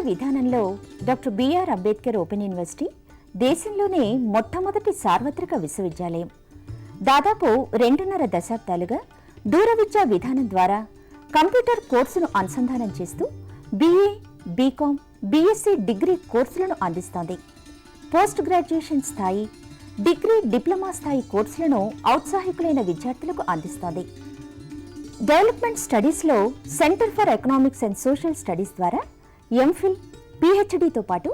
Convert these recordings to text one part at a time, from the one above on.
విధానంలో doctor B R Ambedkar open university దేశంలోనే మొట్టమొదటి సార్వత్రిక విశ్వవిద్యాలయం. దాదాపు 2.5 దశాబ్దాలుగా దూర విద్యా విధానం ద్వారా కంప్యూటర్ కోర్సును అనుసంధానం చేస్తూ BA, BCom, BSc డిగ్రీ కోర్సులను అందిస్తోంది. పోస్ట్ గ్రాడ్యుయేషన్ స్థాయి, డిగ్రీ, డిప్లొమా స్థాయి కోర్సులను ఔత్సాహికులైన విద్యార్థులకు అందిస్తోంది. డెవలప్మెంట్ స్టడీస్లో centre for economics and social studies ద్వారా M.Phil, PhDతో పాటు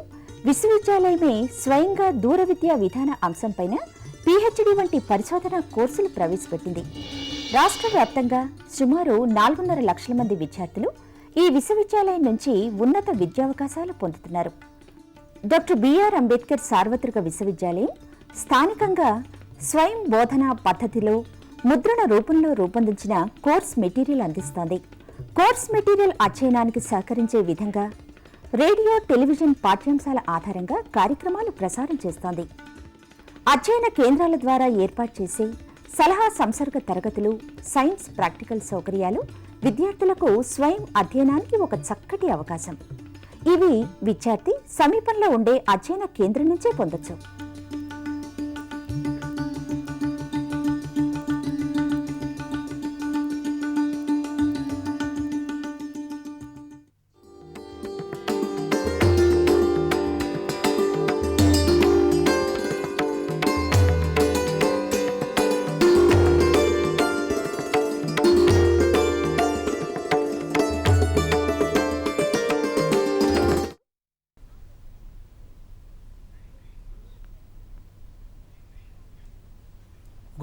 విశ్వవిద్యాలయమే స్వయంగా దూర విద్యా విధాన అంశంపైన PhD వంటి పరిశోధన కోర్సులు ప్రవేశపెట్టింది. రాష్ట్ర వ్యాప్తంగా సుమారు 4.5 లక్షల మంది విద్యార్థులు ఈ విశ్వవిద్యాలయం నుంచి ఉన్నత విద్యావకాశాలు పొందుతున్నారు. డాక్టర్ బిఆర్ అంబేద్కర్ సార్వత్రిక విశ్వవిద్యాలయం స్థానికంగా స్వయం బోధనా పద్ధతిలో ముద్రణ రూపంలో రూపొందించిన కోర్స్ మెటీరియల్ అందిస్తోంది. కోర్స్ మెటీరియల్ అధ్యయనానికి సహకరించే విధంగా రేడియో, టెలివిజన్ పాఠ్యాంశాల ఆధారంగా కార్యక్రమాలు ప్రసారం చేస్తోంది. అధ్యయన కేంద్రాల ద్వారా ఏర్పాటు చేసే సలహా సంసర్గ తరగతులు, సైన్స్ ప్రాక్టికల్ సౌకర్యాలు విద్యార్థులకు స్వయం అధ్యయనానికి ఒక చక్కటి అవకాశం. ఇవి విద్యార్థి సమీపంలో ఉండే అధ్యయన కేంద్రం నుంచే పొందొచ్చు.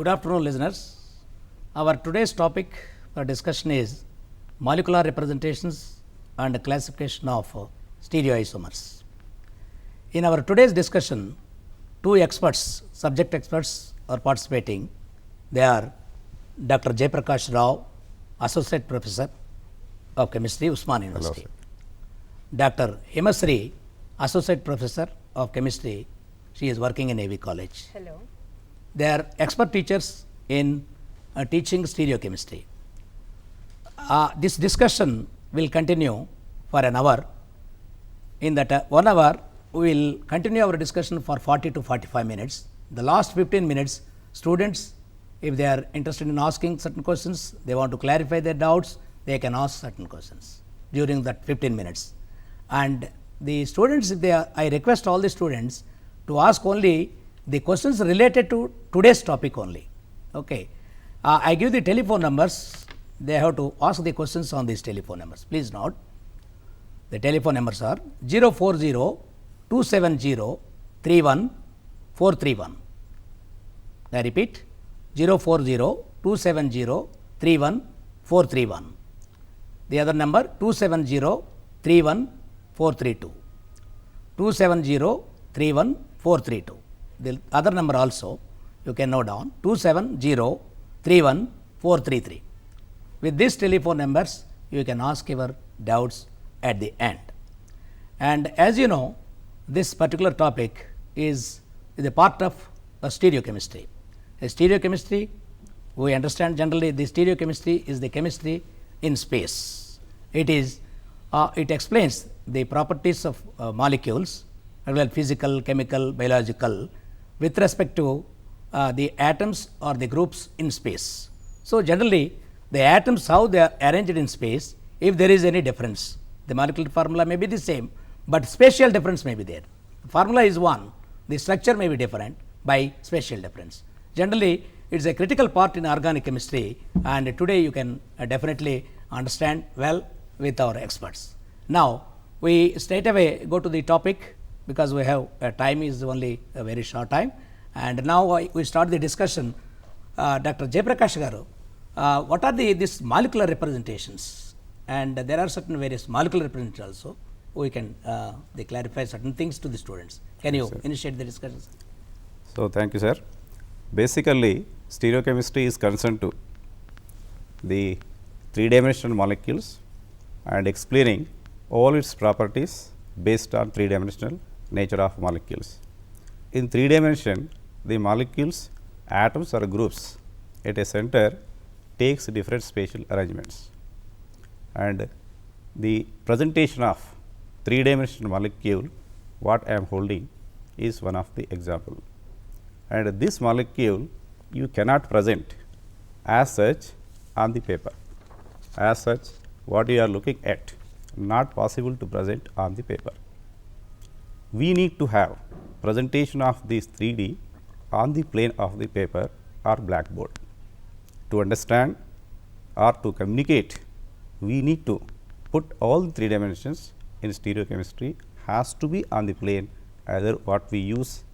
Good afternoon, listeners. Our today's topic for discussion is molecular representations and classification of stereoisomers. In our today's discussion, two experts, subject experts are participating. They are Dr. Jayaprakash Rao, Associate Professor of Chemistry, Usman University. Dr. M.Sc, Associate Professor of Chemistry. She is working in AV College. Hello. They are expert teachers in teaching stereochemistry. This discussion will continue for an hour. In that 1 hour, we will continue our discussion for 40 to 45 minutes. The last 15 minutes, students, if they are interested in asking certain questions, they want to clarify their doubts, they can ask certain questions during that 15 minutes. And the students, if they are, I request all the students to ask only the questions related to today's topic only. Okay. I give the telephone numbers. They have to ask the questions on these telephone numbers. Please note. The telephone numbers are 040-270-31431. I repeat, 040-270-31431. The other number 270-31432. 270-31432. The other number also you can note down 270-31433. With these telephone numbers you can ask your doubts at the end. And as you know, this particular topic is a part of stereochemistry. Stereochemistry, we understand generally the stereochemistry is the chemistry in space. It explains the properties of molecules, physical, chemical, biological, with respect to the atoms or the groups in space. So, generally the atoms, how they are arranged in space, if there is any difference, the molecular formula may be the same, but spatial difference may be there. The formula is one, the structure may be different by spatial difference. Generally, it is a critical part in organic chemistry, and today you can definitely understand well with our experts. Now, we straight away go to the topic, because we have time is only a very short time, and now we start the discussion. Dr. Jayaprakash garu, what are these molecular representations? And there are certain various molecular representations also. We can they clarify certain things to the students. Can you initiate the discussion? So, thank you, sir. Basically, stereochemistry is concerned to the 3-dimensional molecules and explaining all its properties based on 3-dimensional nature of molecules. In 3 dimension, the molecules, atoms or groups at a center takes different spatial arrangements, and the presentation of three-dimensional molecule, what I am holding is one of the example. And this molecule you cannot present as such on the paper. As such, what you are looking at, not possible to present on the paper. We need to have presentation of this 3D on the plane of the paper or blackboard. To understand or to communicate, we need to put all the 3 dimensions in stereochemistry has to be on the plane, either what we use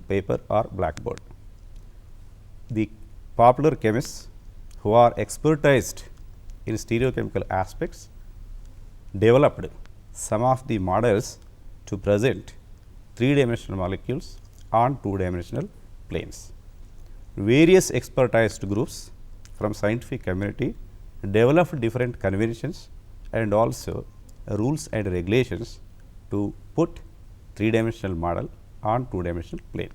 paper or blackboard. The popular chemists who are expertised in stereochemical aspects developed some of the models to present 3-dimensional molecules on 2-dimensional planes. Various expertised groups from scientific community developed different conventions and also rules and regulations to put 3-dimensional model on 2-dimensional plane.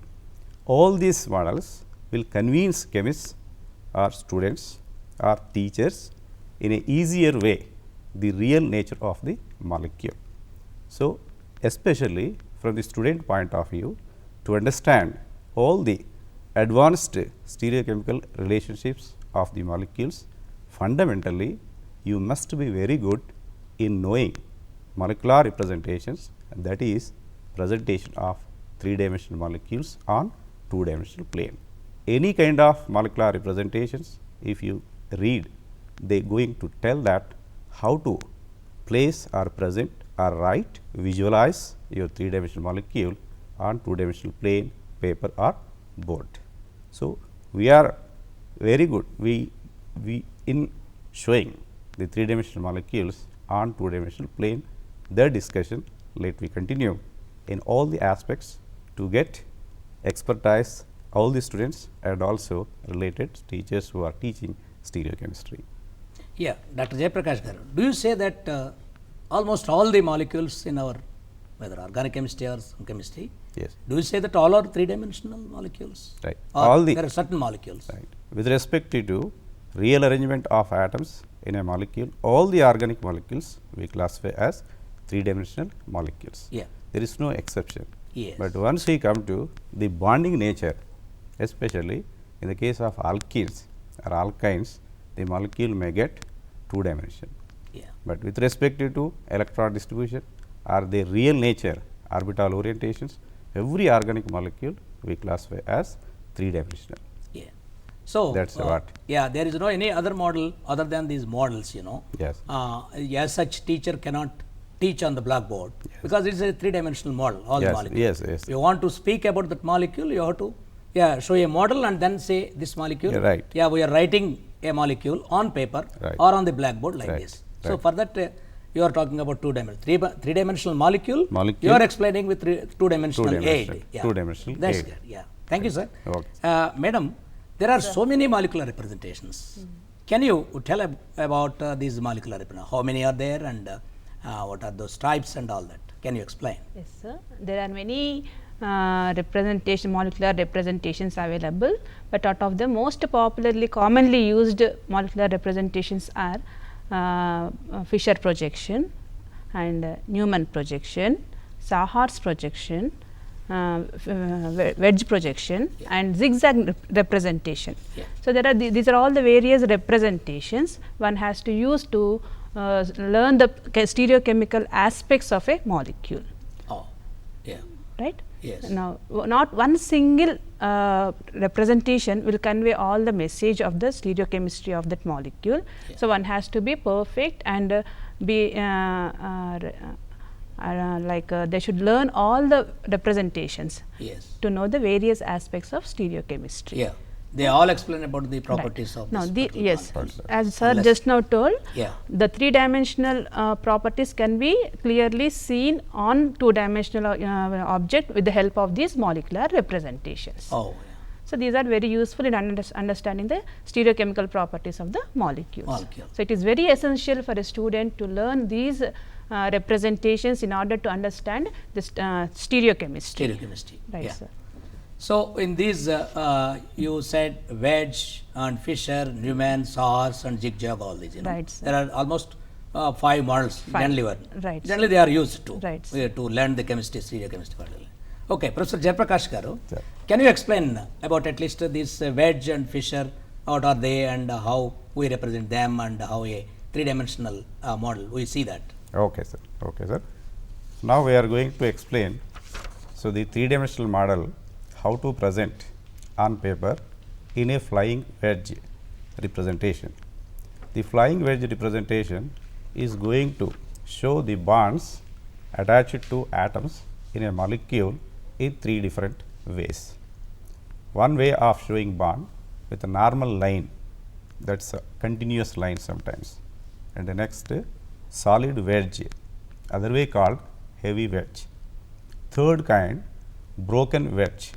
All these models will convince chemists or students or teachers in a easier way the real nature of the molecule. So, especially from the student point of view, to understand all the advanced stereochemical relationships of the molecules, fundamentally you must be very good in knowing molecular representations, and that is presentation of 3-dimensional molecules on 2-dimensional plane. Any kind of molecular representations, if you read, they going to tell that how to place or present or write, visualize your 3-dimensional molecule on 2-dimensional plane, paper or board. So, we are very good we in showing the 3-dimensional molecules on 2-dimensional plane. The discussion let me continue in all the aspects to get expertise all the students and also related teachers who are teaching stereochemistry. Yeah, Dr. Jayaprakash garu, do you say that almost all the molecules in our whether organic chemistry or some chemistry, yes, do you say that all are 3-dimensional molecules? Right. Or all the there are certain molecules. right. With respect to real arrangement of atoms in a molecule, all the organic molecules we classify as 3-dimensional molecules. Yeah. There is no exception. Yes. But once we come to the bonding nature, especially in the case of alkenes or alkynes, the molecule may get 2 dimension. Yeah. But with respect to electron distribution or the real nature, orbital orientations, every organic molecule we classify as 3-dimensional. Yeah. So, That's what. Yeah, there is no any other model other than these models, you know. Yes. As such, teacher cannot teach on the blackboard, yes, because it is a 3-dimensional model, all yes, the molecules. yes, yes. You want to speak about that molecule, you have to show a model and then say this molecule. Yeah, right. Yeah, we are writing a molecule on paper, right, or on the blackboard like right, this. So, right. for that you are talking about 2-dimensional, 3-dimensional molecule, Molecule. you are explaining with 2-dimensional aid. Yeah. 2-dimensional That's aid. good. Yeah. Thank you, sir. Okay. Madam, there are so many molecular representations. Can you tell about these molecular representations? How many are there and what are those types and all that? Can you explain? Yes, sir. There are many molecular representations available, but out of the most popularly commonly used molecular representations are Fisher projection and Newman projection, Sahar's projection, wedge projection, yeah, and zigzag representation. Yeah. So, there are these are all the various representations one has to use to learn the stereochemical aspects of a molecule. Oh, yeah. Right? Yes. Now, not one single representation will convey all the message of the stereochemistry of that molecule. Yeah. So, one has to be perfect and be they should learn all the representations, Yes. to know the various aspects of stereochemistry. Yeah. They all explain about the properties of Now, this particular yes, molecule. as sir Unless- just now told, Yeah. the 3-dimensional properties can be clearly seen on 2-dimensional object with the help of these molecular representations. Oh, So, these are very useful in understanding the stereochemical properties of the molecules. Molecule. So, it is very essential for a student to learn these representations in order to understand this stereochemistry. Stereochemistry. Right, Yeah. sir. So, in these you said wedge and Fisher, Newman, Saars and zigzag, all these. You know. Right, sir. There are almost 5 models generally were. Right. Generally they are used to Right. to learn the chemistry, stereochemistry. Okay, Professor Jayaprakash Garu, Sir. can you explain about at least this Wedge and Fisher, what are they and how we represent them and how a three-dimensional model we see that? Okay, sir. Okay, sir. Now we are going to explain. So the three-dimensional model, how to present on paper in a flying wedge representation. The flying wedge representation is going to show the bonds attached to atoms in a molecule in 3 different ways. One way of showing bond with a normal line, that is a continuous line sometimes, and the next solid wedge, other way called heavy wedge. Third kind, broken wedge,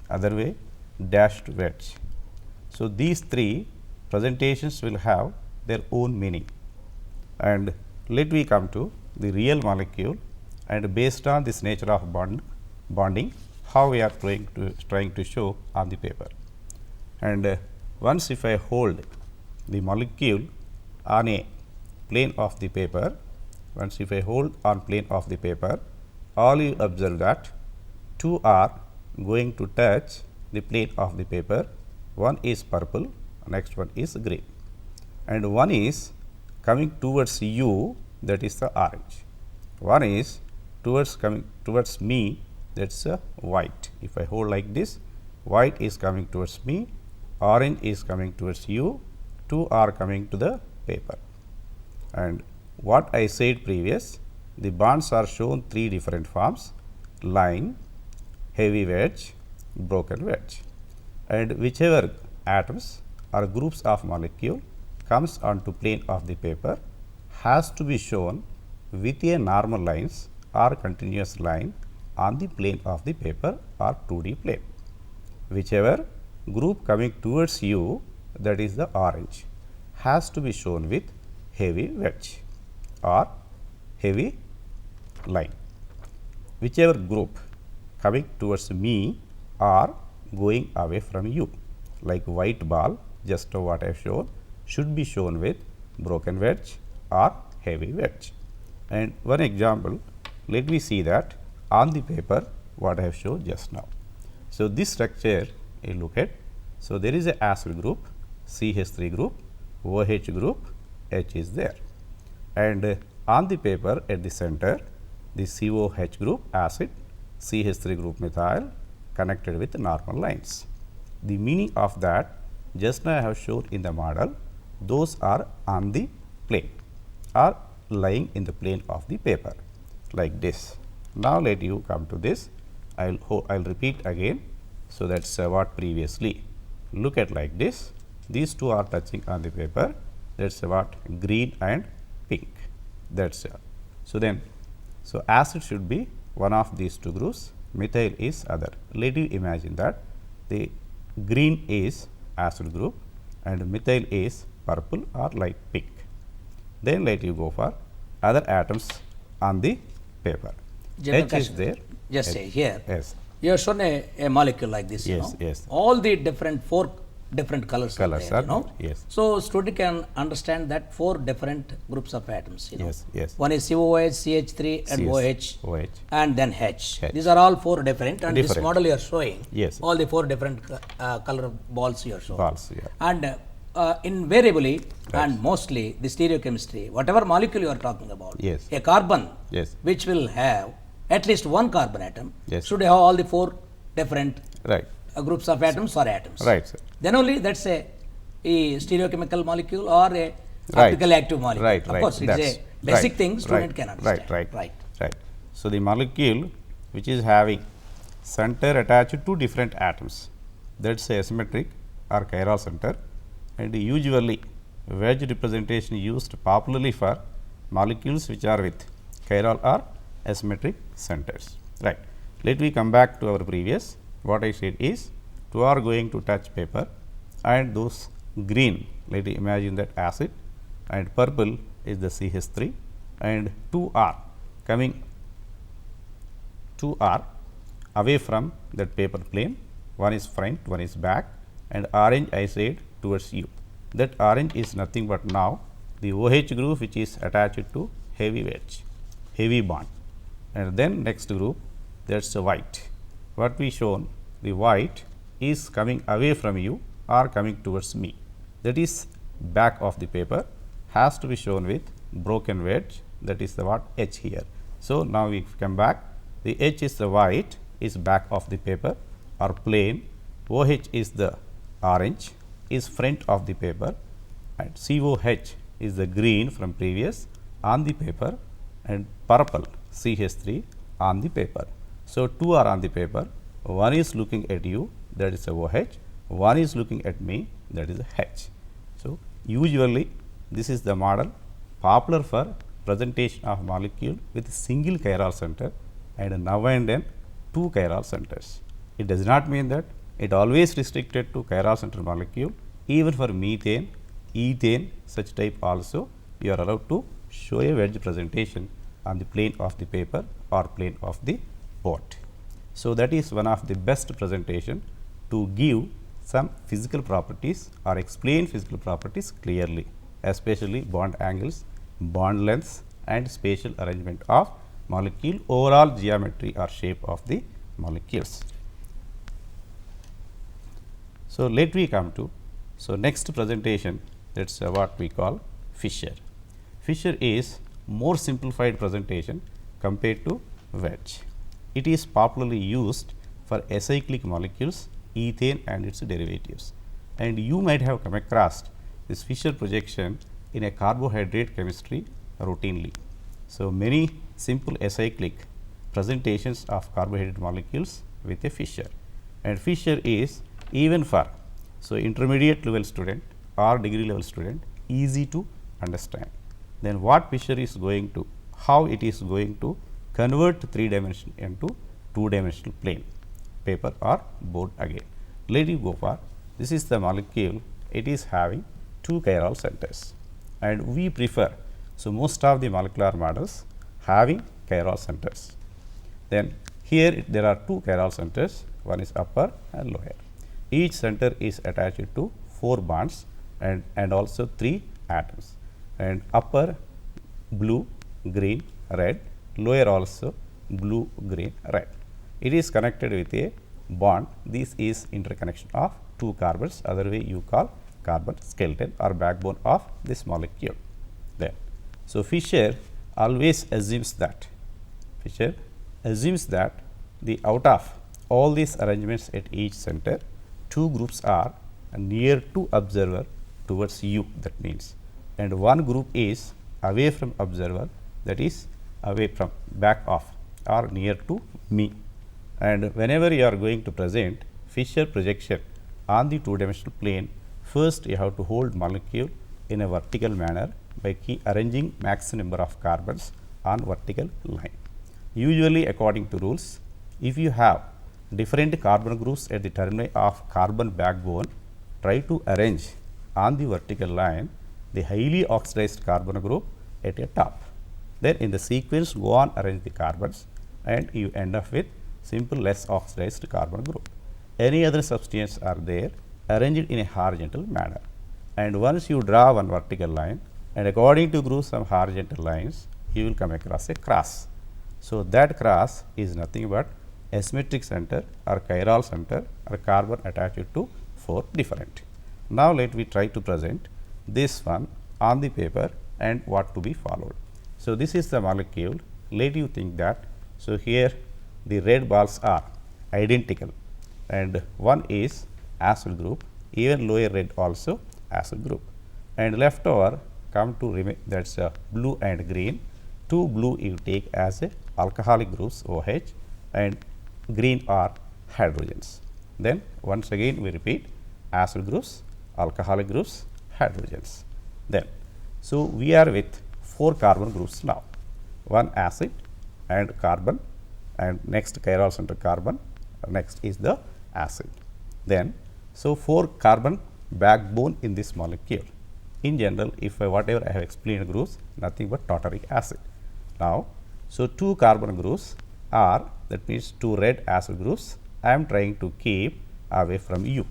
other way dashed wedge. So, these 3 presentations will have their own meaning, and let me come to the real molecule, and based on this nature of bonding, how we are trying to show on the paper. And once if I hold the molecule on a plane of the paper, once if I hold on plane of the paper, all you observe that 2 are going to touch the plane of the paper. One is purple, next one is green, and one is coming towards you, that is the orange. One is coming towards me, that is white. If I hold like this, white is coming towards me, orange is coming towards you, 2 are coming to the paper. And what I said previous, the bonds are shown 3 different forms: line, heavy wedge, broken wedge. And whichever atoms or groups of molecule comes onto plane of the paper has to be shown with a normal lines or continuous line on the plane of the paper or 2D plane. Whichever group coming towards you, that is the orange, has to be shown with heavy wedge or heavy line. Whichever group coming towards me or going away from you, like white ball, just what I have shown, should be shown with broken wedge or heavy wedge. And one example, let me see that on the paper what I have shown just now. So, this structure you look at. So, there is a acid group, CH3 group, OH group, H is there, and on the paper at the center the COH group acid, CH3 group methyl connected with normal lines. The meaning of that just now I have shown in the model, those are on the plane or lying in the plane of the paper like this. Now, let you come to this, I will repeat again. So, that is what previously look at like this, these 2 are touching on the paper, that is what green and pink, that is. So, then so acid should be one of these 2 groups, methyl is other. Let you imagine that the green is acid group and methyl is purple or light pink. Then let you go for other atoms on the paper. H is there. Just H. say here. Yes. You have shown a molecule like this. Yes, you know, yes. all the different 4 different colors are there, are you know. there, yes. So, student can understand that 4 different groups of atoms, you know. Yes, yes. One is COH, CH3 and OH, and then H. H. These are all 4 different, and this Different. model you are showing, Yes. all the 4 different color balls you are showing. Balls, yeah. And invariably and mostly the stereochemistry, whatever molecule you are talking about, Yes. a carbon Yes. which will have at least one carbon atom Yes. should have all the 4 different Right. groups of atoms or atoms. Right, sir. Then only that's a stereochemical molecule or a optically active molecule. Right, of right. course, it's That's a basic right, thing student right, can understand. Right. So, the molecule which is having center attached to different atoms, that is asymmetric or chiral center, and usually wedge representation used popularly for molecules which are with chiral or asymmetric centers. Right. Let me come back to our previous. What I said is 2 are going to touch paper, and those green, let me imagine that acid, and purple is the CH3, and 2 are coming, 2 are away from that paper plane, one is front, one is back, and orange I said towards you. That orange is nothing but now the OH group which is attached to heavy wedge, heavy bond, and then next group, that is the white. What we shown, the white is coming away from you or coming towards me, that is back of the paper, has to be shown with broken wedge, that is the what H here. So, now we come back, the H is the white, is back of the paper or plane, OH is the orange, is front of the paper, and COH is the green from previous on the paper, and purple CH3 on the paper. So, two are on the paper, one is looking at you, that is a OH, one is looking at me, that is a H. So, usually this is the model popular for presentation of molecule with single chiral center and now and then two chiral centers. It does not mean that it always restricted to chiral center molecule, even for methane, ethane, such type also you are allowed to show a wedge presentation on the plane of the paper or plane of the board. So, that is one of the best presentation to give some physical properties or explain physical properties clearly, especially bond angles, bond lengths and spatial arrangement of molecule, overall geometry or shape of the molecules. So, let we come to, so next presentation, that is what we call fissure. Fissure is more simplified presentation compared to wedge. It is popularly used for acyclic molecules, ethane and its derivatives, and you might have come across this fissure projection in a carbohydrate chemistry routinely. So, many simple acyclic presentations of carbohydrate molecules with a fissure, and fissure is even for, so intermediate level student or degree level student, easy to understand. Then what fissure is going to, how it is going to convert 3 dimension into 2 dimensional plane, paper or board again. Let you go for, this is the molecule, it is having 2 chiral centers and we prefer, so most of the molecular models having chiral centers. Then here there are 2 chiral centers, one is upper and lower. Each center is attached to 4 bonds and also 3 atoms, and upper blue, green, red, lower also blue, green, red. It is connected with a bond. This is interconnection of 2 carbons, other way you call carbon skeleton or backbone of this molecule. There. So, fissure always assumes that, fissure assumes that the out of all these arrangements at each center, 2 groups are near to observer towards you, that means, and one group is away from observer, that is away from back of or near to me. And whenever you are going to present fissure projection on the 2 dimensional plane, first you have to hold molecule in a vertical manner by arranging maximum number of carbons on vertical line. Usually according to rules, if you have different carbon groups at the terminus of carbon backbone, try to arrange on the vertical line the highly oxidized carbon group at a top. Then in the sequence go on arrange the carbons and you end up with simple less oxidized carbon group. Any other substance are there, arrange it in a horizontal manner, and once you draw one vertical line and according to group some horizontal lines, you will come across a cross. So, that cross is nothing but asymmetric center or chiral center or carbon attached to 4 different. Now, let me try to present this one on the paper and what to be followed. So, this is the molecule, let you think that. So, here the red balls are identical and one is acyl group, even lower red also acyl group, and left over come to remain, that is blue and green. 2 blue you take as a alcoholic groups OH and green are hydrogens. Then once again we repeat acyl groups, alcoholic groups, hydrogens. Then, so we are with 4 carbon groups now, one acid and carbon and next chiral center carbon, next is the acid. Then, so 4 carbon backbone in this molecule. In general, if whatever I have explained groups, nothing but tartaric acid. Now, so 2 carbon groups are, that means 2 red acid groups I am trying to keep away from you.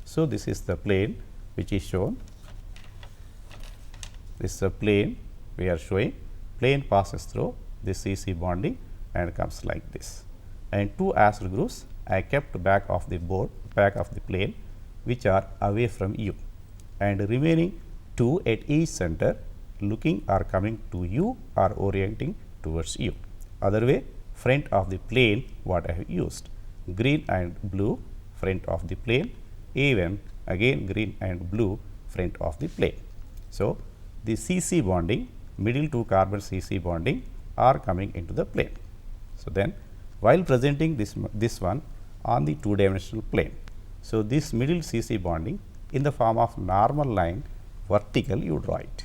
So, this is the plane which is shown. this is a plane we are showing, plane passes through this CC bonding and comes like this. And 2 acyl groups I kept back of the board, back of the plane, which are away from you, and remaining 2 at each center looking or coming to you or orienting towards you. Other way, front of the plane what I have used, green and blue front of the plane, even again green and blue front of the plane. So, the CC bonding, middle 2 carbon CC bonding are coming into the plane. So, then while presenting this one on the 2-dimensional plane. So, this middle CC bonding in the form of normal line vertical you draw it,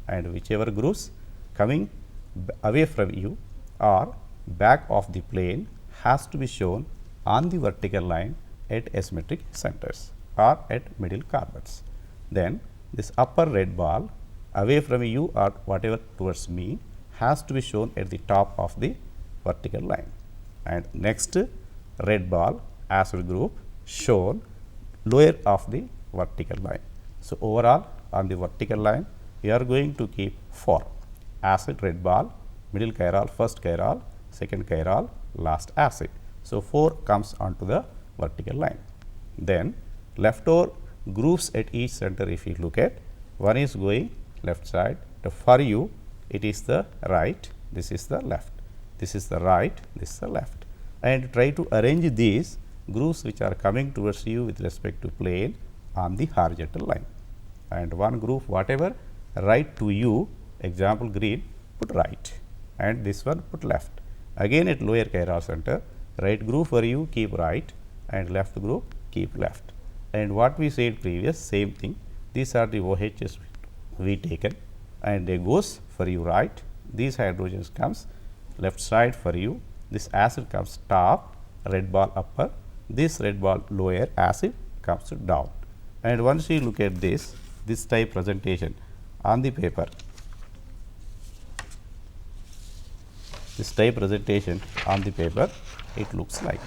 and whichever groups coming away from you or back of the plane has to be shown on the vertical line at asymmetric centers or at middle carbons. Then this upper red ball away from you or whatever towards me has to be shown at the top of the vertical line, and next red ball acyl group shown lower of the vertical line. So, overall on the vertical line we are going to keep 4 acid red ball, middle chiral, first chiral, second chiral, last acid. So, 4 comes onto the vertical line. Then leftover groups at each center if you look at, one is going left side, for you it is the right, this is the left, this is the right, this is the left, and try to arrange these groups which are coming towards you with respect to plane on the horizontal line, and one group whatever right to you, example green, put right, and this one put left. Again at lower chiral center, right group for you keep right and left group keep left. And what we said previous, same thing, these are the OHs we taken, and they goes for you right, these hydrogens comes left side for you, this acid comes top, red ball upper, this red ball lower, acid comes down. And once you look at this type presentation on the paper, this type presentation on the paper, it looks like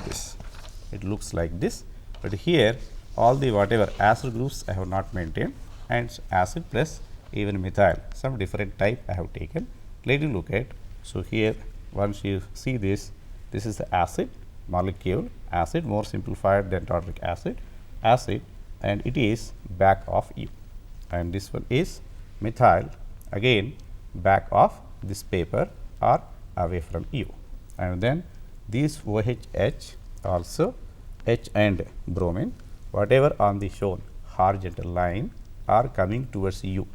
this, but here all the whatever acyl groups I have not maintained, and acid plus even methyl, some different type I have taken. Let you look at. So, here once you see this is the acid molecule, acid more simplified than tartaric acid, and it is back of you, and this one is methyl, again back of this paper or away from you, and then these OH also H and bromine whatever on the shown horizontal line are coming towards you.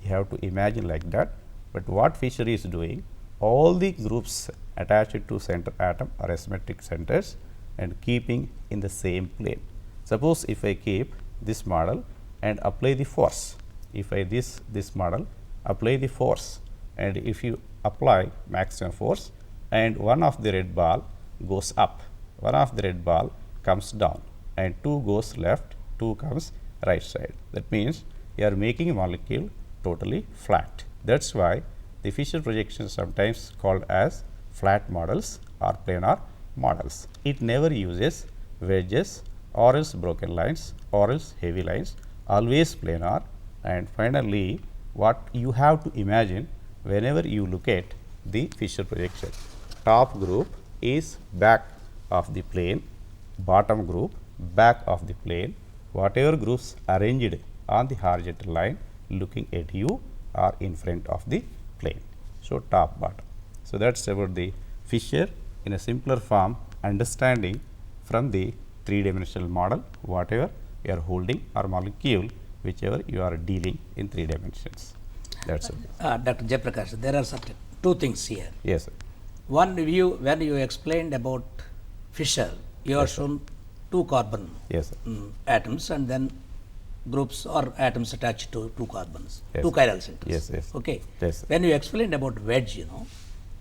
You have to imagine like that, but what Fisher is doing, all the groups attached to center atom are asymmetric centers and keeping in the same plane. Suppose if I keep this model and apply the force, if I this model apply the force, and if you apply maximum force and one of the red ball goes up, one of the red ball comes down, and 2 goes left, 2 comes right side. That means you are making a molecule totally flat. That is why the Fisher projection is sometimes called as flat models or planar models. It never uses wedges or else broken lines or else heavy lines, always planar. And finally, what you have to imagine whenever you look at the Fisher projection, top group is back of the plane, bottom group back of the plane, whatever groups arranged on the horizontal line looking at you are in front of the plane. So, top bottom. So, that is about the Fisher in a simpler form, understanding from the 3-dimensional model whatever you are holding or molecule whichever you are dealing in 3 dimensions. That is it. Dr. Jayaprakash, there are certain 2 things here. Yes, sir. One, when you explained about Fisher, you have shown 2 carbon Yes, atoms and then groups or atoms attached to 2 carbons, Yes. 2 chiral centers. Yes, yes. Okay. Yes. When you explained about wedge,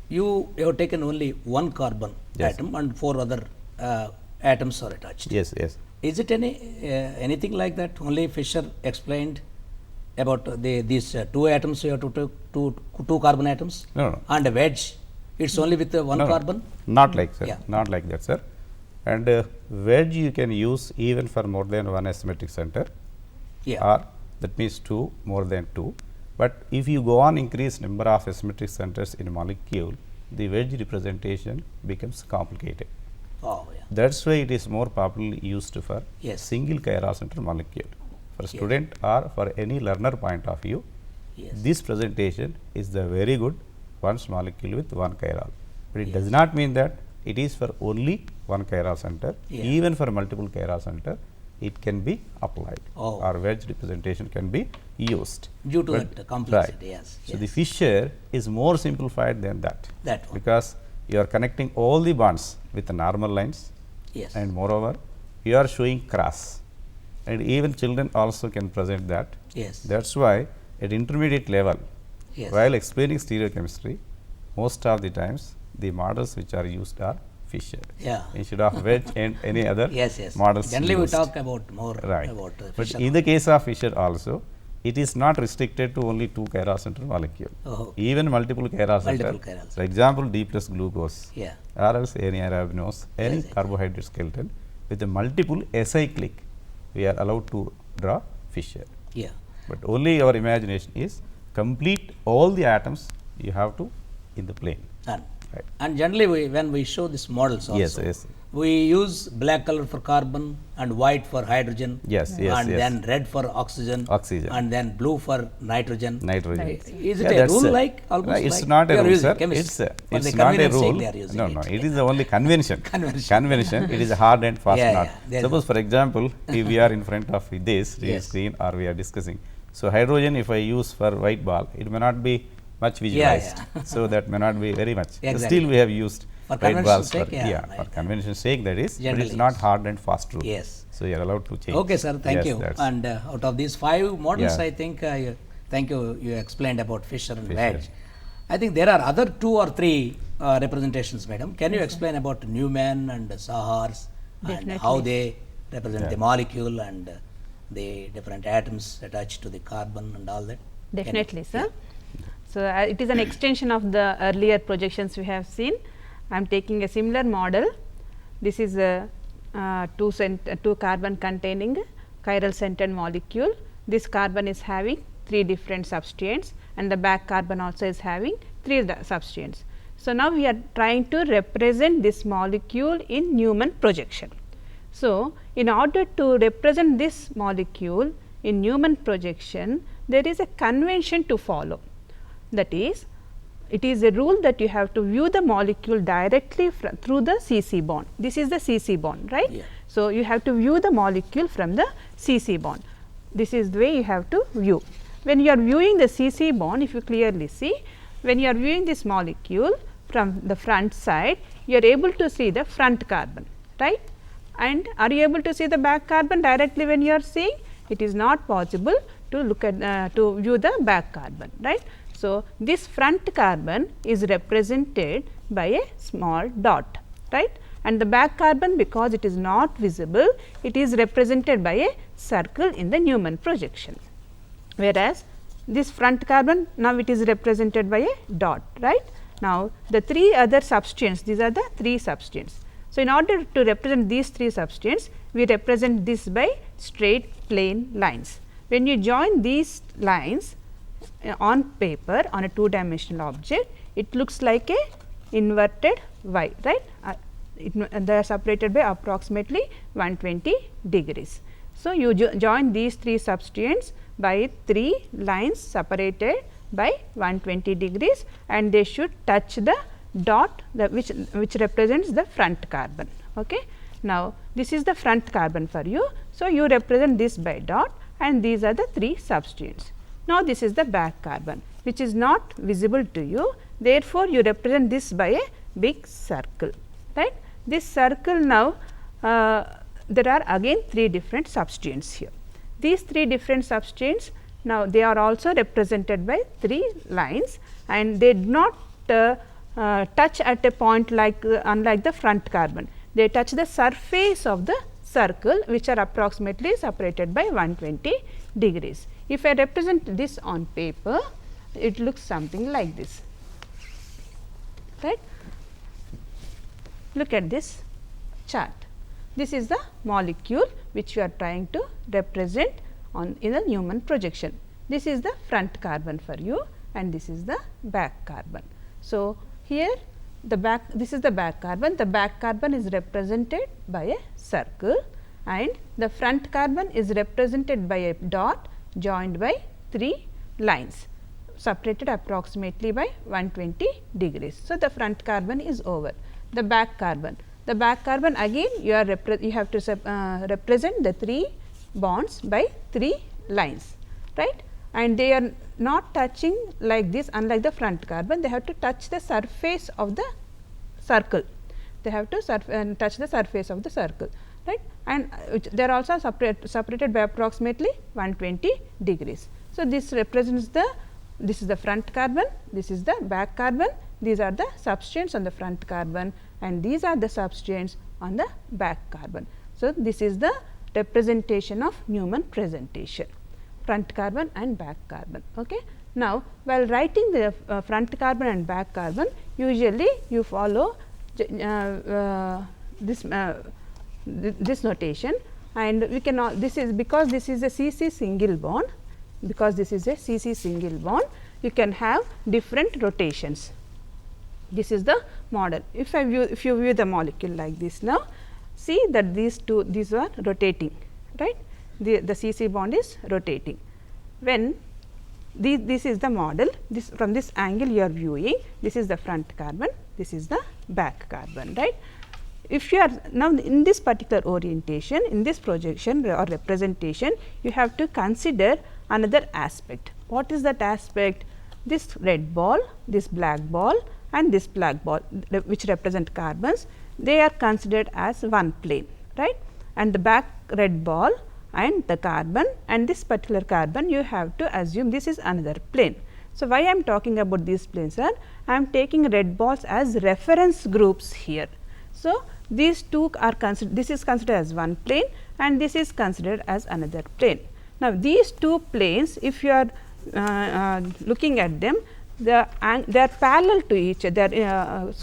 you have taken only 1 carbon Yes. atom and 4 other atoms are attached. Yes, yes. Is it anything like that? Only Fisher explained about these 2 atoms you have to take 2 carbon atoms? No. And a wedge, it's only with 1 No, carbon? Not like sir. Yeah. Not like that, sir. And wedge you can use even for more than 1 asymmetric center. Yeah. Or that means 2, more than 2. But if you go on increase number of asymmetric centers in a molecule, the wedge representation becomes complicated. Oh, yeah. That is why it is more popularly used for Yes. single chiral center molecule. For student or for any learner point of view, Yes. this presentation is the very good one molecule with one chiral. But it Yes. does not mean that it is for only one chiral center. Yeah. Even for multiple chiral center, it can be applied, Oh. or wedge representation can be used. Due to But- that complexity, right. yes. So, yes. the fissure is more simplified than that, That one. because you are connecting all the bonds with the normal lines, Yes. and moreover you are showing cross, and even children also can present that. Yes. That is why at intermediate level, Yes. while explaining stereochemistry, most of the times the models which are used are fissure, Yeah. instead of wedge and any other Yes, yes. models Generally, used. we talk about more Right. about But Fisher. in the case of fissure also, it is not restricted to only two chiral center molecule. Oh. Even multiple chiral center. Multiple chiral For example, D plus glucose, Yeah. or else any arabinose, any Yes, yes. carbohydrate skeleton with a multiple acyclic, we are allowed to draw fissure. Yeah. But only our imagination is complete all the atoms you have to in the plane. And, Right. and generally, when we show these models also, Yes, yes. we use black color for carbon and white for hydrogen. Yes, yes, and yes. then red for oxygen. Oxygen. And then blue for nitrogen. Nitrogen. Right. Is it Yeah, a that's rule like almost right, it's like not we a are rule, using sir. chemists? For It's the not a convenience sake rule. they are using No, it. no, it is the only convention. Convention. It is a hard and fast Yeah, knot. yeah, there is Suppose, for example, if we are in front of this Yes. screen or we are discussing. So, hydrogen if I use for white ball, it may not be much visualized. yeah. So, that may not be very much. Exactly. Still we have used For white convention balls sake, for, yeah, for right. convention sake, that is, but it Generally is not used. hard and fast rule. Yes. So, you are allowed to change. Okay, sir. Thank Yes, you. that's- And out of these 5 models, Yeah. I think thank you. You explained about Fisher and Fisher. wedge. I think there are other 2 or 3 representations, madam. Can you explain about Newman and Sahars and Definitely. how they represent Yeah. the molecule and the different atoms attached to the carbon and all that? Can you- Definitely, sir. yeah. So, it is an extension of the earlier projections we have seen. I am taking a similar model. This is a 2 carbon containing chiral centered molecule. This carbon is having 3 different substituents, and the back carbon also is having 3 substituents. So, now we are trying to represent this molecule in Newman projection. So, in order to represent this molecule in Newman projection, there is a convention to follow. That is, it is a rule that you have to view the molecule directly through the CC bond. This is the CC bond, right? Yeah. So, you have to view the molecule from the CC bond. This is the way you have to view. When you are viewing the CC bond, if you clearly see, when you are viewing this molecule from the front side, you are able to see the front carbon, right? And are you able to see the back carbon directly when you are seeing? It is not possible to look at to view the back carbon, right? So, this front carbon is represented by a small dot, right? And the back carbon, because it is not visible, it is represented by a circle in the Newman projection. Whereas, this front carbon, now it is represented by a dot, right? Now, the 3 other substituents, these are the 3 substituents. So, in order to represent these 3 substituents, we represent this by straight plain lines. When you join these lines on paper on a 2-dimensional object, it looks like a inverted Y, right? They are separated by approximately 120 degrees. So, you join these 3 substituents by 3 lines separated by 120 degrees, and they should touch the dot which represents the front carbon. Okay. Now, this is the front carbon for you. So, you represent this by dot, and these are the 3 substituents. Now, this is the back carbon which is not visible to you. Therefore, you represent this by a big circle, right. This circle now, there are again 3 different substituents here. These 3 different substituents, now they are also represented by 3 lines, and they do not touch at a point like unlike the front carbon. They touch the surface of the circle, which are approximately separated by 120 degrees. If I represent this on paper, it looks something like this, right. Look at this chart. This is the molecule which you are trying to represent in the Newman projection. this is the front carbon for you and this is the back carbon. So, here the back, this is the back carbon is represented by a circle and the front carbon is represented by a dot joined by 3 lines separated approximately by 120 degrees. So, the front carbon is over. The back carbon again you are you have to represent the 3 bonds by 3 lines, right, and they are not touching like this, unlike the front carbon, they have to touch the surface of the circle, they have to touch the surface of the circle, right, and they are also separated by approximately 120 degrees. So, this represents the, this is the front carbon, this is the back carbon, these are the substituents on the front carbon and these are the substituents on the back carbon. So, this is the representation of Newman presentation, front carbon and back carbon. Okay. Now, while writing the front carbon and back carbon, usually you follow this notation, and we can this is because this is a CC single bond, you can have different rotations. This is the model. If you view the molecule like this now, see that these are rotating, right, the CC bond is rotating. When this is the model, this from this angle you are viewing, this is the front carbon, this is the back carbon, right. If you are now in this particular orientation, in this projection or representation, you have to consider another aspect. What is that aspect? This red ball, this black ball and this black ball, which represent carbons, they are considered as one plane, right, and the back red ball and the carbon and this particular carbon, you have to assume this is another plane. So, why I am talking about these planes are, I am taking red balls as reference groups here. So, these two are considered, this is considered as one plane and this is considered as another plane. Now, these two planes, if you are looking at them, they are parallel to each other, they are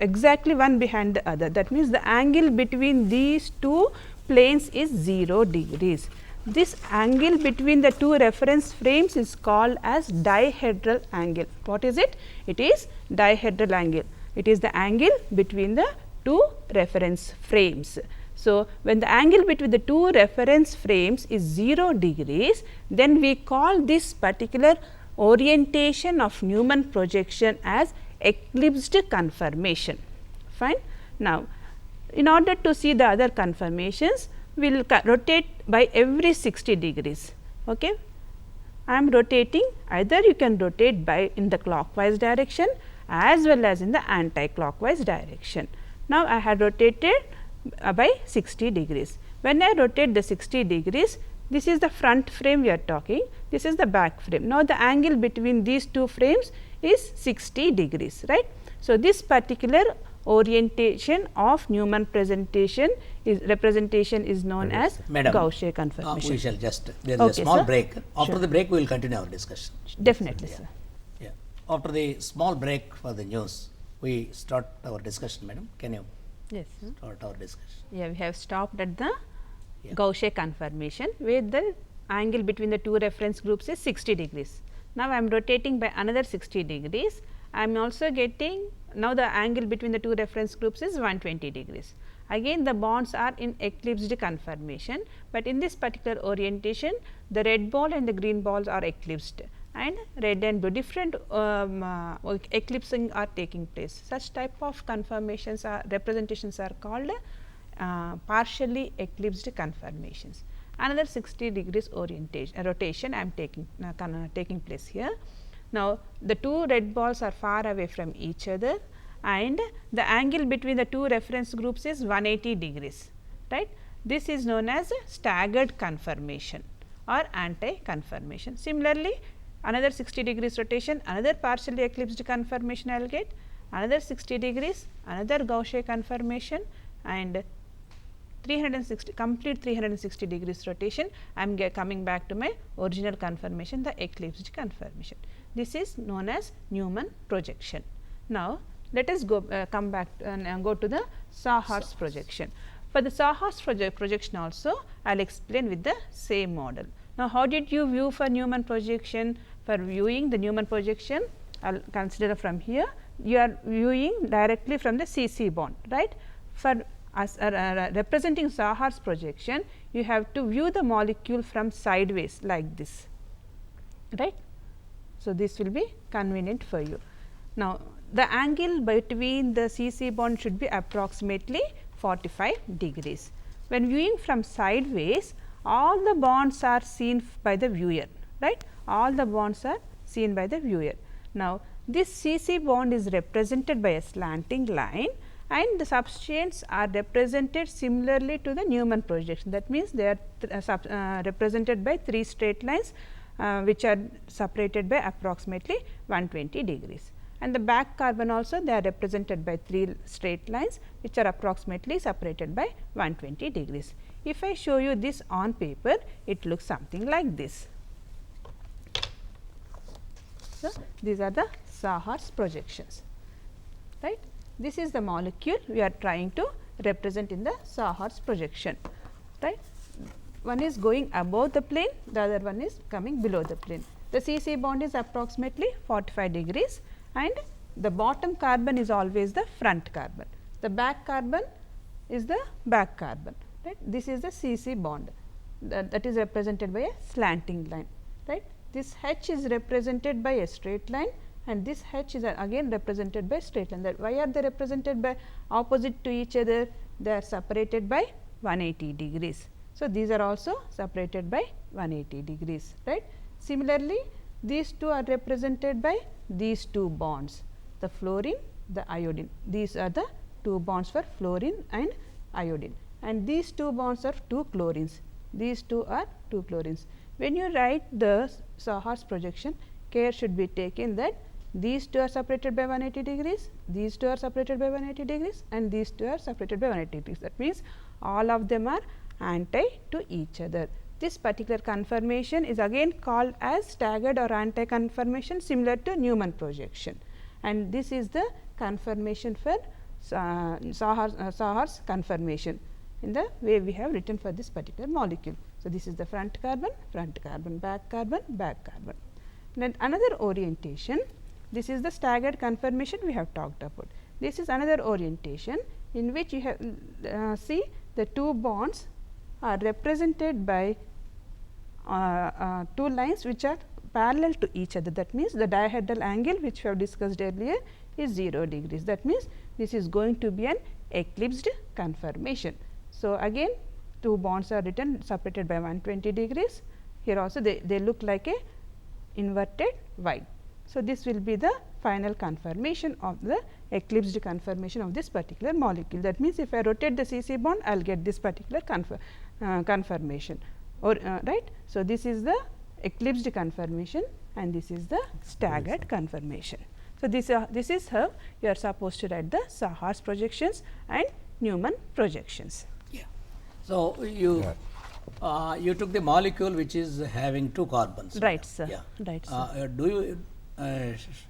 exactly one behind the other. That means, the angle between these two planes is 0 degrees. This angle between the two reference frames is called as dihedral angle. What is it? It is dihedral angle. It is the angle between the two reference frames. So, when the angle between the two reference frames is 0 degrees, then we call this particular orientation of Newman projection as eclipsed conformation. Fine. Now, in order to see the other conformations, we will rotate by every 60 degrees. Okay. I am rotating, either you can rotate by in the clockwise direction as well as in the anti-clockwise direction. Now, I had rotated by 60 degrees. When I rotate the 60 degrees, this is the front frame we are talking, this is the back frame. Now, the angle between these two frames is 60 degrees, right. So, this particular orientation of Newman representation is known as Gaussian conformation. We shall just, there is a small sir. break. After Sure. the break, we will continue our discussion. Definitely, Yeah. sir. Yeah. After the small break for the news, we start our discussion, madam. Can you Yes, sir. start our discussion? Yeah, we have stopped at the Yeah. Gaussian conformation, where the angle between the two reference groups is 60 degrees. Now, I am rotating by another 60 degrees. I am also getting, now the angle between the two reference groups is 120 degrees. Again, the bonds are in eclipsed conformation, but in this particular orientation, the red ball and the green balls are eclipsed and red and blue different eclipsing are taking place. Such type of conformations are representations are called partially eclipsed conformations. Another 60 degrees orientation rotation I am taking place here. Now, the two red balls are far away from each other and the angle between the two reference groups is 180 degrees, right. This is known as a staggered conformation or anti-conformation. Similarly, another 60 degrees rotation, another partially eclipsed conformation I will get, another 60 degrees, another Gaussian conformation and 360 complete 360 degrees rotation. I am coming back to my original conformation, the eclipsed conformation. This is known as Newman projection. Now, let us go come back and go to the Sawhorse projection. For the Sawhorse projection also, I will explain with the same model. Now, how did you view for Newman projection? For viewing the Newman projection, I will consider from here, you are viewing directly from the CC bond, right. For as representing Sahar's projection, you have to view the molecule from sideways like this, right. So, this will be convenient for you. Now, the angle between the CC bond should be approximately 45 degrees. When viewing from sideways, all the bonds are seen by the viewer, right. All the bonds are seen by the viewer. Now, this CC bond is represented by a slanting line and the substrates are represented similarly to the Newman projection. That means, they are represented by 3 straight lines which are separated by approximately 120 degrees. And the back carbon also, they are represented by 3 straight lines which are approximately separated by 120 degrees. If I show you this on paper, it looks something like this. So, these are the Sahar's projections, right. This is the molecule we are trying to represent in the Sahar's projection, right. One is going above the plane, the other one is coming below the plane. The CC bond is approximately 45 degrees and the bottom carbon is always the front carbon. The back carbon is the back carbon, right. This is the CC bond that is represented by a slanting line, right. This H is represented by a straight line and this H is again represented by straight line. That why are they represented by opposite to each other? They are separated by 180 degrees. So, these are also separated by 180 degrees, right. Similarly, these two are represented by these 2 bonds, the fluorine, the iodine. These are the 2 bonds for fluorine and iodine, and these 2 bonds are 2 chlorines. These 2 are 2 chlorines. When you write the Sahar's projection, care should be taken that these 2 are separated by 180 degrees, these 2 are separated by 180 degrees and these 2 are separated by 180 degrees. That means, all of them are anti to each other. This particular conformation is again called as staggered or anti conformation, similar to Newman projection, and this is the conformation for Sahar's conformation in the way we have written for this particular molecule. So, this is the front carbon, back carbon, back carbon. Then another orientation, this is the staggered conformation we have talked about. This is another orientation in which you have see the 2 bonds are represented by 2 lines which are parallel to each other. That means, the dihedral angle which we have discussed earlier is 0 degrees. That means, this is going to be an eclipsed conformation. So, again 2 bonds are written separated by 120 degrees. Here also they look like a inverted Y. So, this will be the final conformation of the eclipsed conformation of this particular molecule. That means, if I rotate the CC bond, I will get this particular conformation or right. So, this is the eclipsed conformation and this is the staggered conformation. So, this is how you are supposed to write the Sahar's projections and Newman projections. Yeah. So, you took the molecule which is having 2 carbons. Right, sir. Yeah. Right, sir. Do you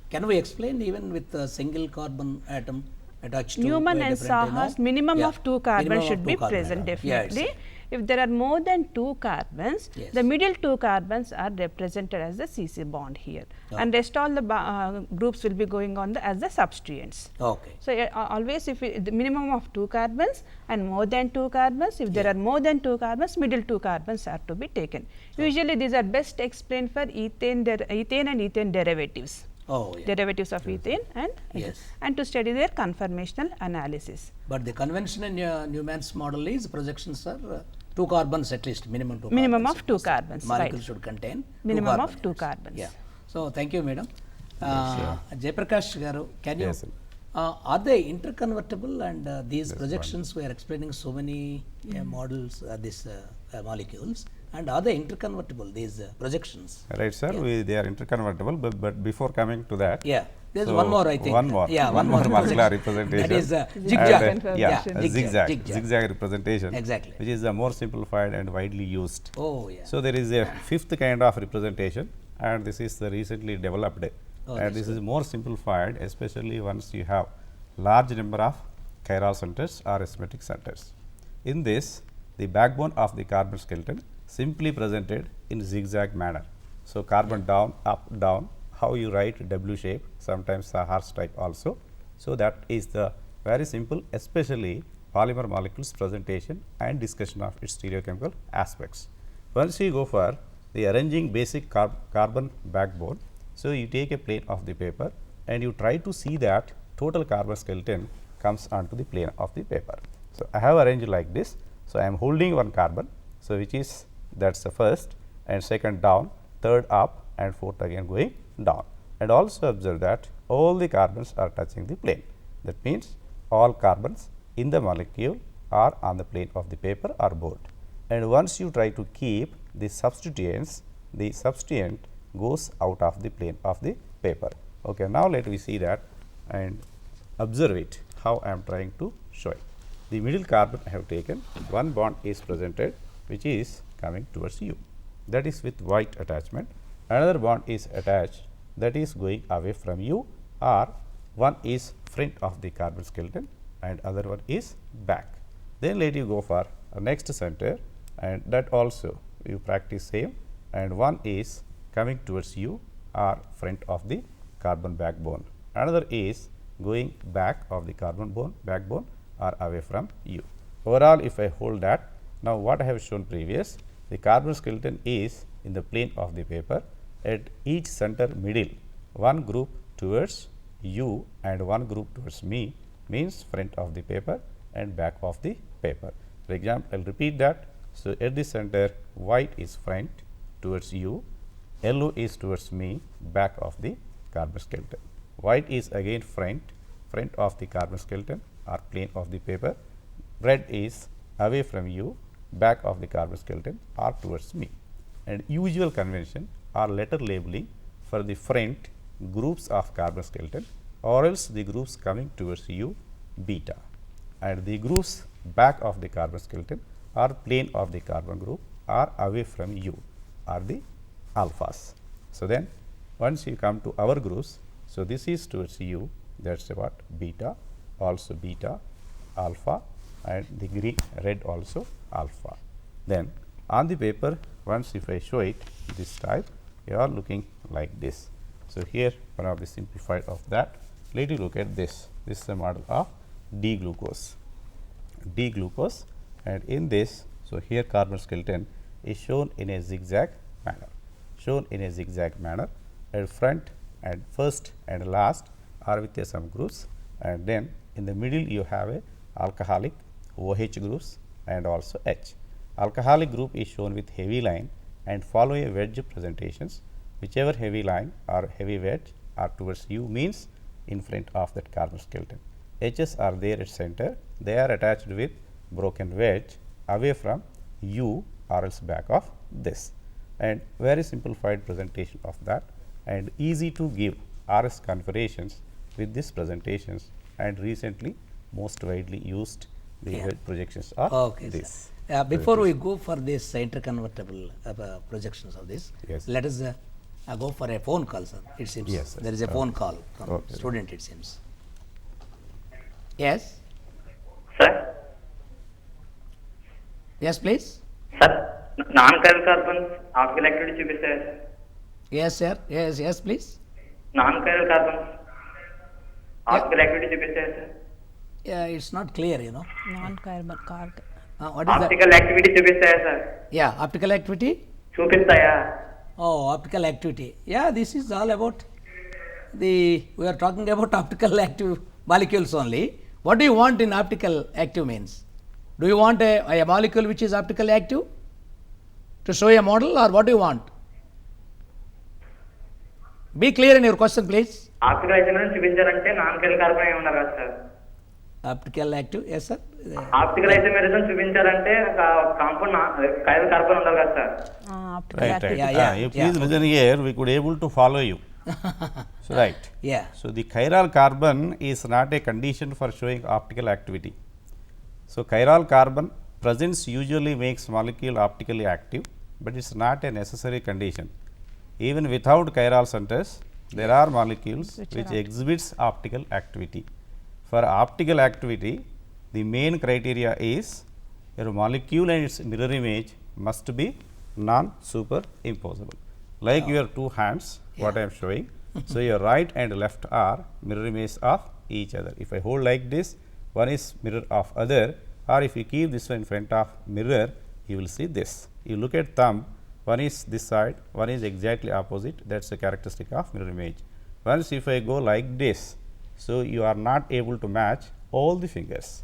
can we explain even with a single carbon atom attached to Newman and different, Sahar's minimum of 2 carbons should be present definitely. Yeah, if there are more than 2 carbons, yes, the middle 2 carbons are represented as the CC bond here, and rest all the groups will be going on as the substituents. Okay. So, always if the minimum of 2 carbons and more than 2 carbons, if there are more than 2 carbons, middle 2 carbons are to be taken. Usually, these are best explained for ethane and ethane derivatives. Oh, yeah. Derivatives of ethane and to study their conformational analysis. But the convention in Newman's model is projections are 2 carbons at least, minimum 2 minimum carbons. of 2 carbons. Molecule right. should contain minimum 2 of 2 carbons. Yeah. So, thank you, madam. Jayaprakash garu, can you, Yes, are they interconvertible, and these projections we are explaining so many models, these molecules, and are they interconvertible, these projections? Right, sir. Yeah. They are interconvertible, but before coming to that, Yeah, there is one more, I think. One more, Yeah, one more molecular representation. That is zigzag. zigzag. Zigzag representation. Exactly. Which is the more simplified and widely used. Oh, yeah. So there is a 5th kind of representation, and this is the recently developed, and this is more simplified, especially once you have large number of chiral centers or asymmetric centers. In this, the backbone of the carbon skeleton simply presented in zigzag manner. So, carbon down, up, down, how you write W shape, sometimes a horse type also. So, that is the very simple, especially polymer molecules presentation and discussion of its stereochemical aspects. Once you go for the arranging basic carbon backbone, so you take a plane of the paper and you try to see that total carbon skeleton comes onto the plane of the paper. So, I have arranged like this. So, I am holding one carbon, so which is that is the first and second down, third up and fourth again going down, and also observe that all the carbons are touching the plane. That means, all carbons in the molecule are on the plane of the paper or board, and once you try to keep the substituents, the substituent goes out of the plane of the paper. Okay, now, let me see that and observe it how I am trying to show it. The middle carbon I have taken, one bond is presented which is coming towards you, that is with white attachment, another bond is attached that is going away from you, or one is front of the carbon skeleton and other one is back. Then let you go for a next center, and that also you practice same, and one is coming towards you or front of the carbon backbone, another is going back of the carbon backbone or away from you. Overall, if I hold that, now what I have shown previous, the carbon skeleton is in the plane of the paper, at each center middle, one group towards you and one group towards me, means front of the paper and back of the paper. For example, I will repeat that. So, at the center, white is front towards you, yellow is towards me, back of the carbon skeleton. White is again front of the carbon skeleton or plane of the paper, red is away from you, back of the carbon skeleton or towards me. And usual convention or letter labeling for the front groups of carbon skeleton, or else the groups coming towards you beta, and the groups back of the carbon skeleton or plane of the carbon group are away from you are the alphas. So, then once you come to our groups, so this is towards you, that is what beta, also beta, alpha, and the green red also alpha. Then on the paper, once if I show it this type, you are looking like this. So, here one of the simplified of that, let you look at this. This is a model of D-glucose, and in this, so here carbon skeleton is shown in a zigzag manner, and front and first and last are with some groups, and then in the middle you have a alcoholic OH groups and also H. Alcoholic group is shown with heavy line and follow a wedge presentations, whichever heavy line or heavy wedge are towards you means in front of that carbon skeleton. H's are there at center, they are attached with broken wedge away from you or else back of this, and very simplified presentation of that, and easy to give RS configurations with these presentations, and recently most widely used the wedge projections are Okay, this. Before we go for this interconvertible projections of this, Yes. let us go for a phone call, sir. It seems Yes, there is a phone call from Okay. student. It seems. Yes. Sir, Yes, please. non-chiral carbons optical activity చూపిస్తాయా sir? Yes, sir. Yes, please. Non-chiral carbons optical activity చూపిస్తాయా sir? Yeah, it's not clear, Non-carbon card. What is that? Optical activity చూపిస్తాయా sir? Yeah, optical activity. చూపిస్తాయా? Oh, optical activity. Yeah, this is all about we are talking about optical active molecules only. What do you want in optical active means? Do you want a molecule which is optically active to show a model, or what do you want? Be clear in your question, please. Optical isomers చూపించాలంటే non chiral carbon ఏమి ఉన్నారు కదా sir? Optical active, yes, sir. Optical isomerism చూపించాలంటే ఒక compound chiral carbon ఉండాలి కదా sir? Optical Right, activity. right. Yeah, You please listen here, we could able to follow you. So, right. Yeah. So, the chiral carbon is not a condition for showing optical activity. So, chiral carbon presence usually makes molecule optically active, but it is not a necessary condition. Even without chiral centers, there are molecules which exhibits optical activity. For optical activity, the main criteria is your molecule and its mirror image must be non-superimposable. Like your two hands, what I am showing. So, your right and left are mirror image of each other. If I hold like this, one is mirror of other, or if you keep this one in front of mirror, you will see this. You look at thumb, one is this side, one is exactly opposite, that is a characteristic of mirror image. Once if I go like this, so you are not able to match all the fingers.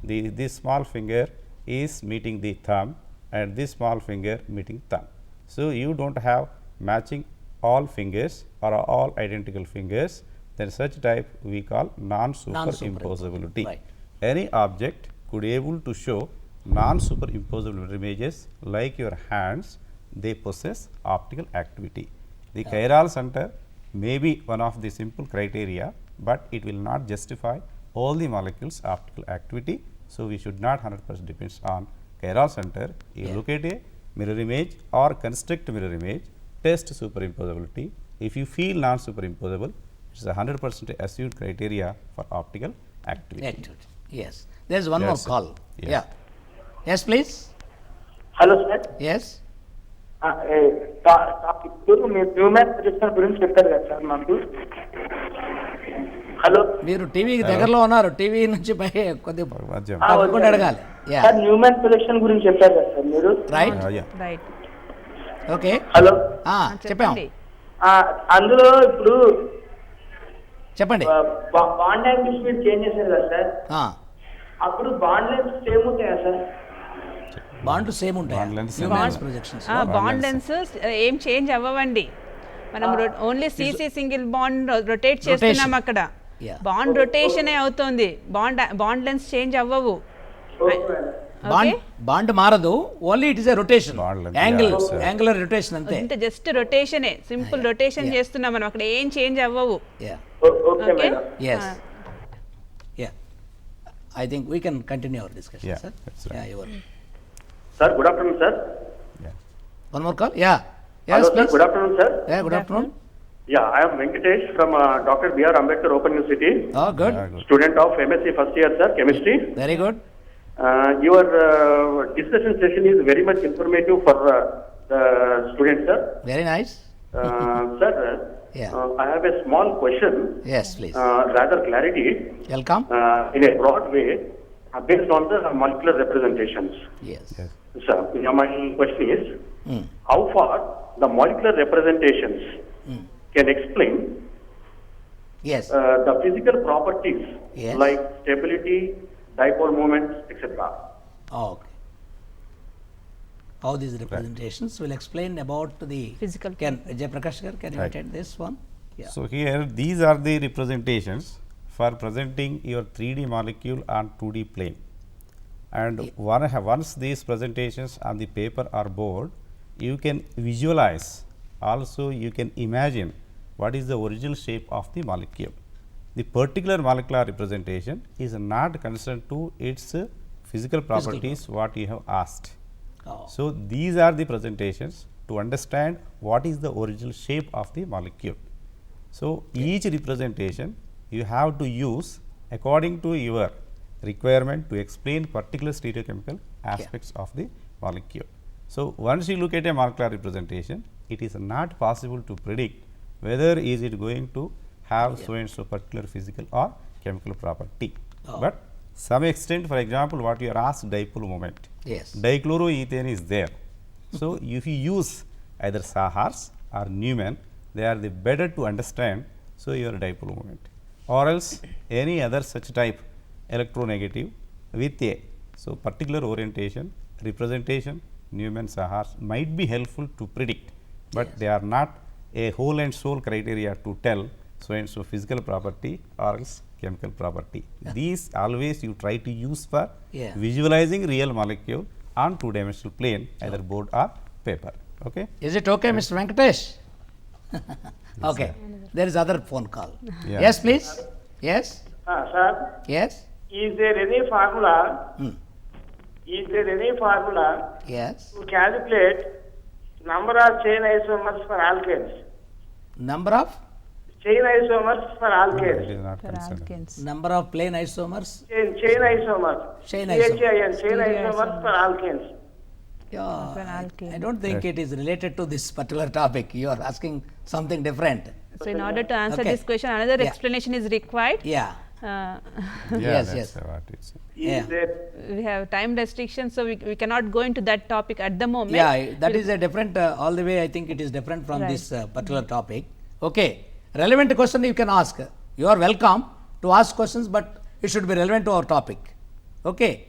This small finger is meeting the thumb and this small finger meeting thumb. So, you do not have matching all fingers or all identical fingers, then such type we call non-superimposability. Right. Any object could able to show non-superimposable mirror images like your hands, they possess optical activity. The chiral center may be one of the simple criteria, but it will not justify all the molecules optical activity. So, we should not 100% depends on chiral center. You look at a mirror image or construct mirror image, test superimposability. If you feel non-superimposable, it is a 100% assumed criteria for optical activity. Yes. There is one That's more it. call. Yes. Yeah. Yes, please. Hello sir, Yes. ఇప్పుడు మీరు human register గురించి చెప్పారు కదా sir మాకు. Hello మీరు టీవీకి దగ్గరలో ఉన్నారు, టీవీ నుంచి పై కొద్దిగా మధ్యం. తప్పకుండా అడగాలి. యా సార్, న్యూమన్ సెలెక్షన్ గురించి చెప్పారు కదా సార్ మీరు. రైట్. రైట్. ఓకే. హలో, చెప్పాం. అందులో ఇప్పుడు చెప్పండి. బాండ్ యాంగిల్స్ మీరు చేంజ్ చేశారు కదా సార్, అప్పుడు బాండ్ లెన్స్ సేమ్ ఉంటాయా సార్? బాండ్ సేమ్ ఉంటాయి. Bond lengths projections. Bond lens ఏం చేంజ్ అవ్వవండి. మనం only CC single bond rotate చేస్తున్నాం అక్కడ. బాండ్ రొటేషనే అవుతుంది, బాండ్ లెన్స్ చేంజ్ అవ్వవు. బాండ్ మారదు, only it is a rotation, Bond length, angular rotation అంతే. అంటే జస్ట్ రొటేషనే, సింపుల్ రొటేషన్ చేస్తున్నాం మనం, అక్కడ ఏం చేంజ్ అవ్వవు. Okay madam. Yes. Yeah. I think we can continue our discussion, Yeah, sir. that's right. Yeah, sir, good afternoon sir. one more call. Yeah. Yes, hello sir, please. Good afternoon sir. Yeah, good afternoon. Yeah, I am Venkatesh from Dr. B.R. Ambedkar Open University, Oh, good. student of M.Sc first year, sir, chemistry. Very good. Your discussion session is very much informative for the students, sir. Very nice. Sir, Yeah. I have a small question, Yes, please. rather clarity, Welcome. in a broad way, based on the molecular representations. Yes. Yes. Sir, my question is, Mm. how far the molecular representations can explain Yes. the physical properties Yes. like stability, dipole moments, etc. Okay. How these representations will explain about the Physical. Can Jayaprakash Gar, can you Right. attend this one? Yeah. So, here these are the representations for presenting your 3D molecule on 2D plane, and once these presentations on the paper or board, you can visualize, also you can imagine what is the original shape of the molecule. The particular molecular representation is not concerned to its physical properties what you have asked. Oh. So, these are the presentations to understand what is the original shape of the molecule. So, each representation you have to use according to your requirement to explain particular stereochemical aspects of the molecule. So, once you look at a molecular representation, it is not possible to predict whether is it going to have so and so particular physical or chemical property. But some extent, for example, what you are asked dipole moment. Yes. Dichloroethane is there. So, if you use either Sahars or Newman, they are the better to understand. So, your dipole moment, or else any other such type electronegative with a particular orientation representation, Newman Sahars might be helpful to predict, but they are not a whole and soul criteria to tell so and so physical property or else chemical property. These always you try to use for visualizing real molecule on 2-dimensional plane, either board or paper. Okay. Is it okay, Mr. Venkatesh? Okay. There is other phone call. Yeah. Yes, please. Yes. Sir, Yes. is there any formula? Hmm. Is there any formula Yes. to calculate number of chain isomers for alkanes? Number of Chain isomers for It alkanes. is not For concerned. alkanes. number of plane isomers. Chain isomers. Chain CHIN, chain Stereoisomers. isomers for alkanes. I don't think it is related to this particular topic. You are asking something different. So, in order to answer Okay. this question, another Yeah. explanation is required. Yeah. Uh, Yes, that's yes. what it's. Yeah. Is there we have time restrictions, so we cannot go into that topic at the moment. Yeah, that is a different, all the way I think it is different from Right. this particular topic. Okay, relevant question you can ask. You are welcome to ask questions, but it should be relevant to our topic. Okay,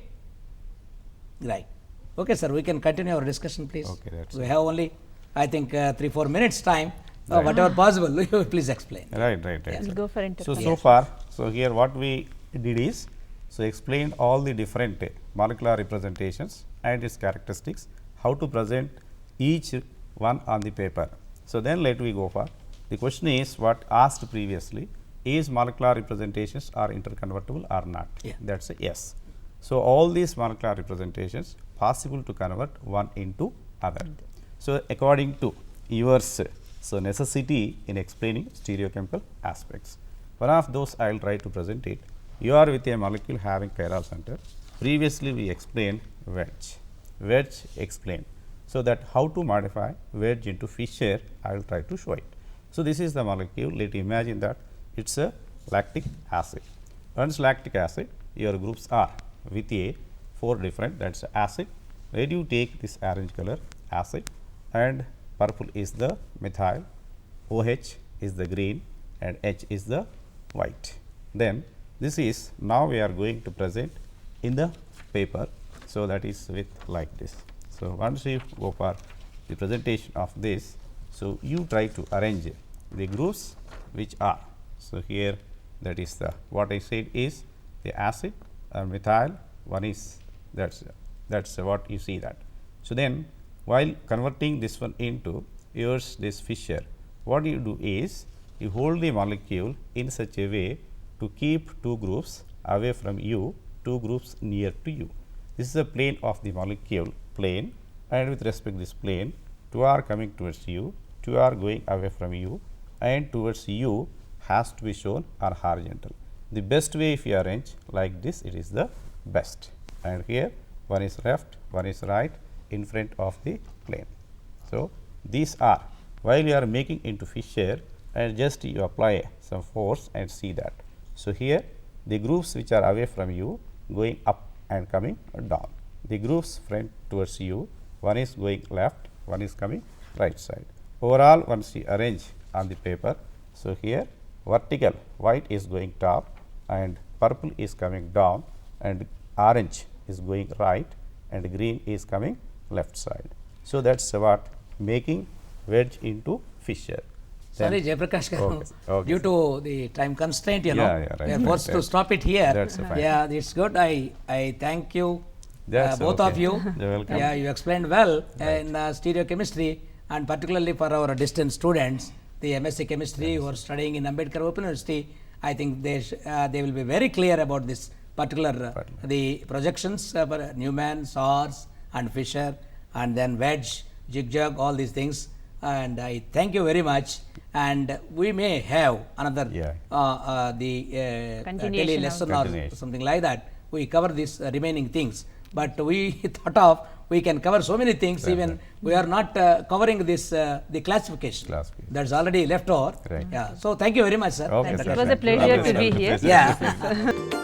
right. Okay, sir, we can continue our discussion, please. Okay, that's we have only, I think, 3-4 minutes time. Whatever possible, you please explain. Right. We'll sir. go for So, interpretation. so far, so here what we did is, so explain all the different molecular representations and its characteristics, how to present each one on the paper. So, then let me go for, the question is what asked previously, is molecular representations are interconvertible or not? Yeah. That is a yes. So, all these molecular representations possible to convert one into other. So, according to yours, so necessity in explaining stereochemical aspects. One of those I will try to present it. You are with a molecule having chiral center. Previously we explained wedge. Wedge explained. So that how to modify wedge into Fischer, I will try to show it. So this is the molecule. Let you imagine that it's a lactic acid. Once lactic acid, your groups are with a 4 different, that's acid. Where you take this orange color acid and purple is the methyl, OH is the green and H is the white. Then this is now we are going to present in the paper. So, that is with like this. So, once you go for the presentation of this, so you try to arrange the groups which are. So, here that is the what I said is the acid and methyl, one is that's what you see that. So, then while converting this one into yours this Fischer, what you do is you hold the molecule in such a way to keep 2 groups away from you, 2 groups near to you. This is the plane of the molecule plane, and with respect to this plane 2 are coming towards you, 2 are going away from you, and towards you has to be shown are horizontal. The best way if you arrange like this, it is the best, and here one is left, one is right in front of the plane. So, these are while you are making into Fischer and just you apply some force and see that. So, here the groups which are away from you going up and coming down, the groups front towards you, one is going left, one is coming right side. Overall once you arrange on the paper, so here vertical white is going top and purple is coming down and orange is going right and green is coming left side. So, that is what making wedge into Fischer. Sorry, Jayaprakash garu, Okay. due to the time constraint, you know, Yeah, right, we are forced right. to stop it here. That's fine. Yeah, it's good. I thank you, That's both okay. of you. You're welcome. Yeah, you explained well in stereochemistry, and particularly for our distant students, the M.Sc chemistry who are studying in Ambedkar Open University. I think they will be very clear about this particular the projections for Newman, Sohrs, and Fischer, and then wedge, zigzag, all these things. And I thank you very much. And we may have another the Continuation tele of lesson or Continuation. something like that. We cover these remaining things, but we thought of we can cover so many things. Even we are not covering this the classification. That's already left over. Right. Yeah. So thank you very much, sir. Okay, Thank sir. It was a Thank you. pleasure to Pleasure. be here. Yeah.